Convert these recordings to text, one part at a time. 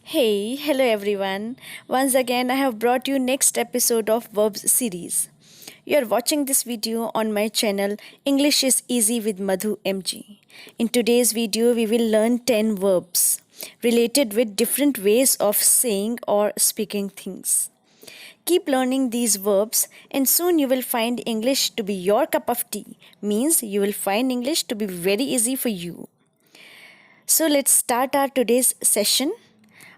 Hey, hello everyone. Once again, I have brought you next episode of Verbs series. You are watching this video on my channel English is Easy with Madhu MG. In today's video, we will learn 10 verbs related with different ways of saying or speaking things. Keep learning these verbs and soon you will find English to be your cup of tea. Means you will find English to be very easy for you. So let's start our today's session.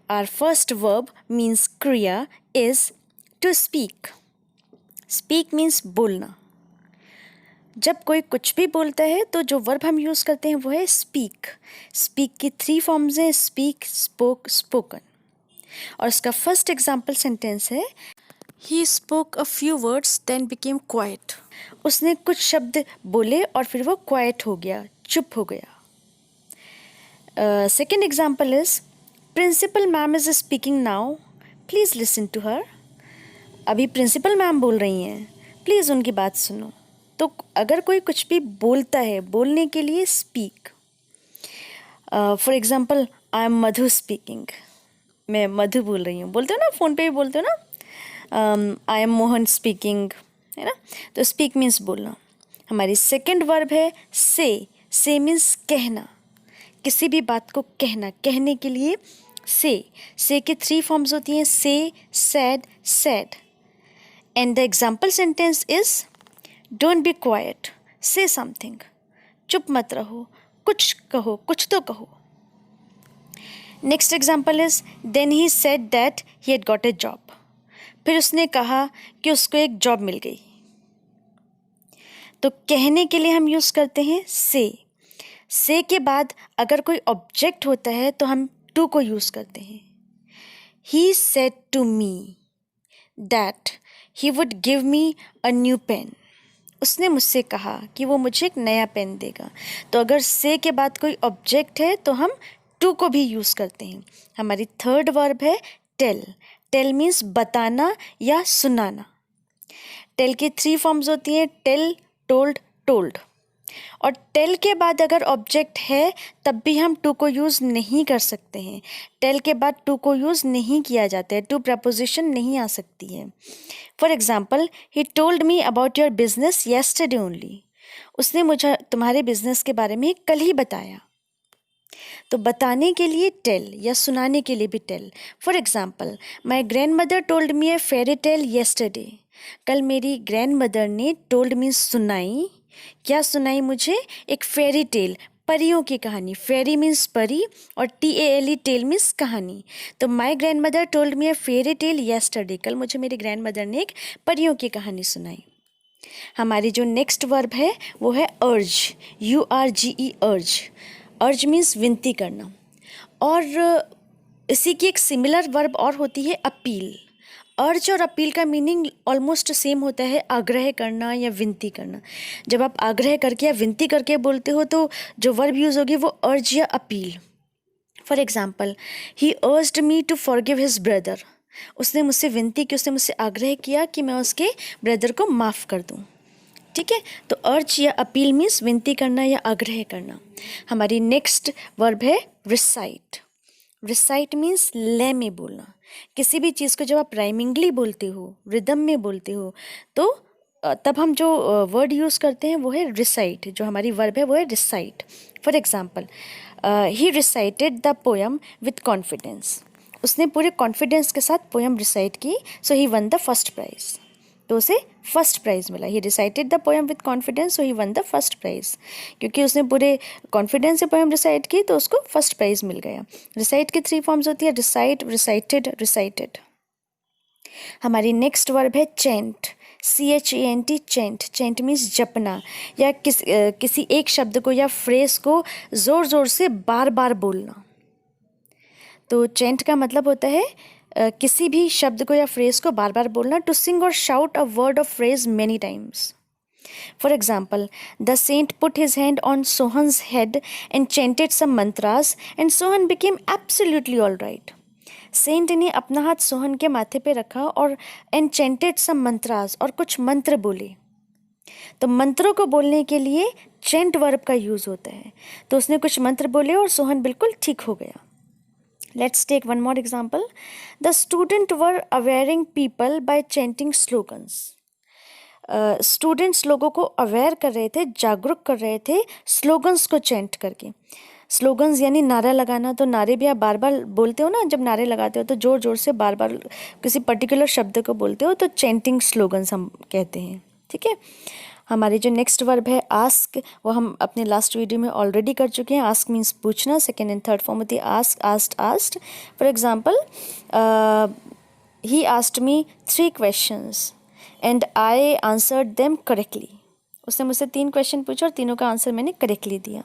Our first verb means kriya is to speak. Speak means बोलना. जब कोई कुछ भी बोलता है तो जो verb हम यूज़ करते हैं वो है स्पीक. स्पीक की 3 फॉर्म्स हैं, स्पीक, स्पोक, स्पोकन. और इसका फर्स्ट एग्जाम्पल सेंटेंस है he spoke a few words then became quiet. उसने कुछ शब्द बोले और फिर वो क्वाइट हो गया, चुप हो गया. Second example is principal ma'am is speaking now, please listen to her. अभी प्रिंसिपल मैम बोल रही हैं, प्लीज़ उनकी बात सुनो. तो अगर कोई कुछ भी बोलता है, बोलने के लिए speak. For example I am Madhu speaking. मैं मधु बोल रही हूँ. बोलते हो ना, फ़ोन पे भी बोलते हो ना, आई एम मोहन स्पीकिंग, है ना. तो स्पीक मीन्स बोलना. हमारी सेकेंड वर्ब है से. से मीन्स कहना, किसी भी बात को कहना, कहने के लिए से के 3 फॉर्म्स होती हैं, say, said, said. And the example sentence is don't be quiet, say something. चुप मत रहो, कुछ कहो, कुछ तो कहो. Next example is then he said that he had got a job. फिर उसने कहा कि उसको एक जॉब मिल गई. तो कहने के लिए हम यूज़ करते हैं से के बाद अगर कोई ऑब्जेक्ट होता है तो हम टू को यूज़ करते हैं. He said to me that he would give me a new pen. उसने मुझसे कहा कि वो मुझे एक नया पेन देगा. तो अगर से के बाद कोई ऑब्जेक्ट है तो हम टू को भी यूज़ करते हैं. हमारी थर्ड वर्ब है टेल. टेल मीन्स बताना या सुनाना. टेल की 3 फॉर्म्स होती हैं, टेल, टोल्ड, टोल्ड. और टेल के बाद अगर ऑब्जेक्ट है तब भी हम टू को यूज़ नहीं कर सकते हैं. टेल के बाद टू को यूज़ नहीं किया जाता है, टू प्रपोजिशन नहीं आ सकती है. For example he told me about your business yesterday only. उसने मुझे तुम्हारे बिजनेस के बारे में कल ही बताया. तो बताने के लिए टेल या सुनाने के लिए भी tale. For example my grandmother told me a fairy tale yesterday. कल मेरी ग्रैंड मदर ने टोल्ड मीन्स सुनाई. क्या सुनाई मुझे? एक फेरी टेल, परियों की कहानी. फेरी मीन्स परी और TALE टेल मीन्स कहानी. तो माई grandmother told me a fairy tale yesterday. कल मुझे मेरी ग्रैंड मदर ने एक परियों की कहानी सुनाई. हमारी जो नेक्स्ट वर्ब है वो है अर्ज. URGE अर्ज. अर्ज मीन्स विनती करना. और इसी की एक सिमिलर वर्ब और होती है अपील. अर्ज और अपील का मीनिंग ऑलमोस्ट सेम होता है, आग्रह करना या विनती करना. जब आप आग्रह करके या विनती करके बोलते हो तो जो वर्ब यूज़ होगी वो अर्ज या अपील. For example he urged me to forgive his brother. उसने मुझसे विनती की, उसने मुझसे आग्रह किया कि मैं उसके ब्रदर को माफ़ कर दूँ. ठीक है. तो अर्ज या अपील मीन्स विनती करना या आग्रह करना. हमारी नेक्स्ट वर्ब है रिसाइट. रिसाइट मीन्स लय में बोलना. किसी भी चीज़ को जब आप राइमिंगली बोलते हो, रिदम में बोलते हो, तो तब हम जो वर्ड यूज़ करते हैं वो है रिसाइट. जो हमारी वर्ब है वो है recite. For example he recited the poem with confidence. उसने पूरे कॉन्फिडेंस के साथ पोयम रिसाइट की. So he won the first prize. तो उसे फर्स्ट प्राइज़ मिला. He recited the poem with confidence, so he won the first prize. क्योंकि उसने पूरे कॉन्फिडेंस से पोएम रिसाइट की तो उसको फर्स्ट प्राइज़ मिल गया. रिसाइट की 3 फॉर्म्स होती है, रिसाइट, रिसाइटेड, रिसाइटेड. हमारी नेक्स्ट वर्ब है चेंट. CHANT. चेंट. चेंट मीन्स जपना या किसी एक शब्द को या फ्रेज को ज़ोर ज़ोर से बार बार बोलना. तो चेंट का मतलब होता है किसी भी शब्द को या फ्रेज को बार बार बोलना. टू सिंग और शाउट अ वर्ड और phrase many times. For example the saint put his hand on Sohan's head and chanted some mantras and Sohan became absolutely all right. Saint ने अपना हाथ सोहन के माथे पे रखा और एंड चेंटेड सम मंत्रास और कुछ मंत्र बोले. तो मंत्रों को बोलने के लिए चेंट वर्ब का यूज़ होता है. तो उसने कुछ मंत्र बोले और सोहन बिल्कुल ठीक हो गया. Let's take one more example. The student were awareing people by chanting slogans. Students लोगों को अवेयर कर रहे थे, जागरूक कर रहे थे स्लोगन्स को चेंट करके. स्लोगन्स यानी नारा लगाना. तो नारे भी आप बार बार बोलते हो ना, जब नारे लगाते हो तो ज़ोर ज़ोर से बार बार किसी पर्टिकुलर शब्द को बोलते हो, तो चेंटिंग स्लोगन्स हम कहते हैं. ठीक है. हमारी जो नेक्स्ट वर्ब है आस्क, वो हम अपने लास्ट वीडियो में ऑलरेडी कर चुके हैं. आस्क मीन्स पूछना. सेकेंड एंड थर्ड फॉर्म होती है ask, asked, asked. For example, he asked me 3 questions and I answered them correctly. उसने मुझसे 3 क्वेश्चन पूछे और तीनों का आंसर मैंने करेक्टली दिया.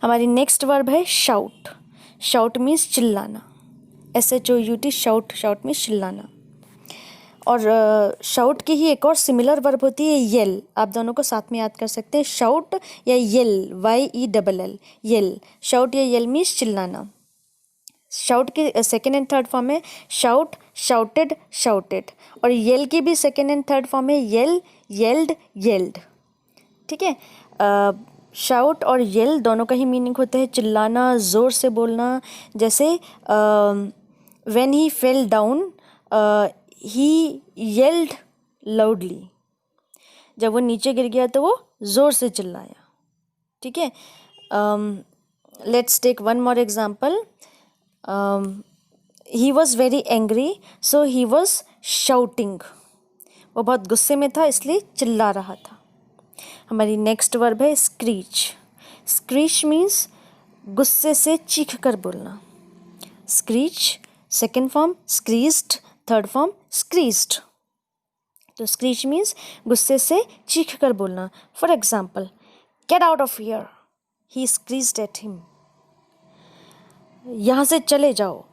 हमारी नेक्स्ट वर्ब है शाउट. शाउट मीन्स चिल्लाना. SHOUT, shout. शाउट मीन्स चिल्लाना. और शाउट की ही एक और सिमिलर वर्ब होती है येल. आप दोनों को साथ में याद कर सकते हैं, शाउट या येल, YELL, येल. शाउट या येल मीन्स चिल्लाना. शाउट की सेकेंड एंड थर्ड फॉर्म है शाउट, शाउटेड, शाउटेड. और येल की भी सेकेंड एंड थर्ड फॉर्म है येल, येल्ड, येल्ड. ठीक है. शाउट और येल दोनों का ही मीनिंग होता है चिल्लाना, ज़ोर से बोलना. जैसे when he fell down he yelled loudly. जब वो नीचे गिर गया तो वो ज़ोर से चिल्लाया. ठीक है. Let's take one more example. He was angry angry so he was shouting. वो बहुत गुस्से में था इसलिए चिल्ला रहा था. हमारी नेक्स्ट वर्ब है स्क्रीच. स्क्रीच मीन्स गुस्से से चीख कर बोलना. Screech second form screeched, third form screeched. तो स्क्रीच मीन्स गुस्से से चीख कर बोलना. For example, get out of here, he screeched at him. यहाँ से चले जाओ,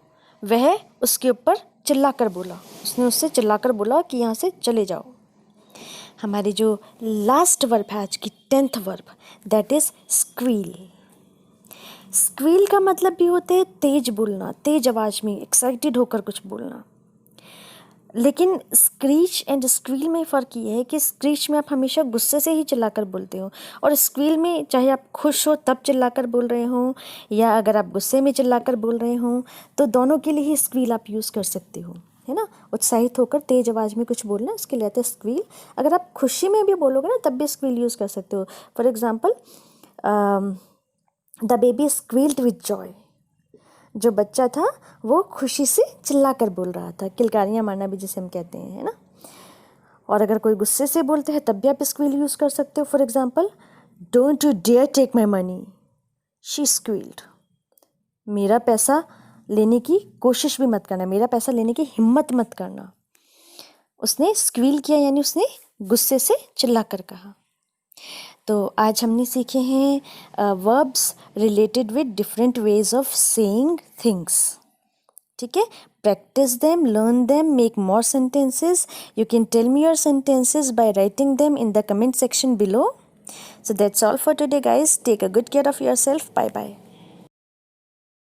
वह उसके ऊपर चिल्ला कर बोला. उसने उससे चिल्ला कर बोला कि यहाँ से चले जाओ. हमारी जो लास्ट वर्ब है आज की 10th verb, that is squeal. Squeal का मतलब भी होता है तेज बोलना, तेज आवाज़ में एक्साइटेड होकर कुछ बोलना. लेकिन स्क्रीच एंड स्क्वील में फ़र्क ये है कि स्क्रीच में आप हमेशा गुस्से से ही चिल्लाकर बोलते हो, और स्क्वील में चाहे आप खुश हो तब चिल्लाकर बोल रहे हो या अगर आप गुस्से में चिल्लाकर बोल रहे हो, तो दोनों के लिए ही स्क्वील आप यूज़ कर सकते हो, है ना. उत्साहित होकर तेज आवाज़ में कुछ बोलना, उसके लिए आता है स्क्वील. अगर आप खुशी में भी बोलोगे ना तब भी स्क्वील यूज़ कर सकते हो. For example, the baby squealed with joy. जो बच्चा था वो खुशी से चिल्ला कर बोल रहा था. किलकारियाँ मारना भी जिसे हम कहते हैं, है ना. और अगर कोई गुस्से से बोलते हैं तब भी आप स्क्वील यूज़ कर सकते हो. For example, don't you dare take my money, she squealed. मेरा पैसा लेने की कोशिश भी मत करना, मेरा पैसा लेने की हिम्मत मत करना. उसने स्क्वील किया यानी उसने गुस्से से चिल्ला कर कहा. तो आज हमने सीखे हैं verbs related with different ways of saying things. ठीक है. Practice them, learn them, make more sentences. You can tell me your sentences by writing them in the comment section below. So that's all for today, guys. Take a good care of yourself. Bye bye.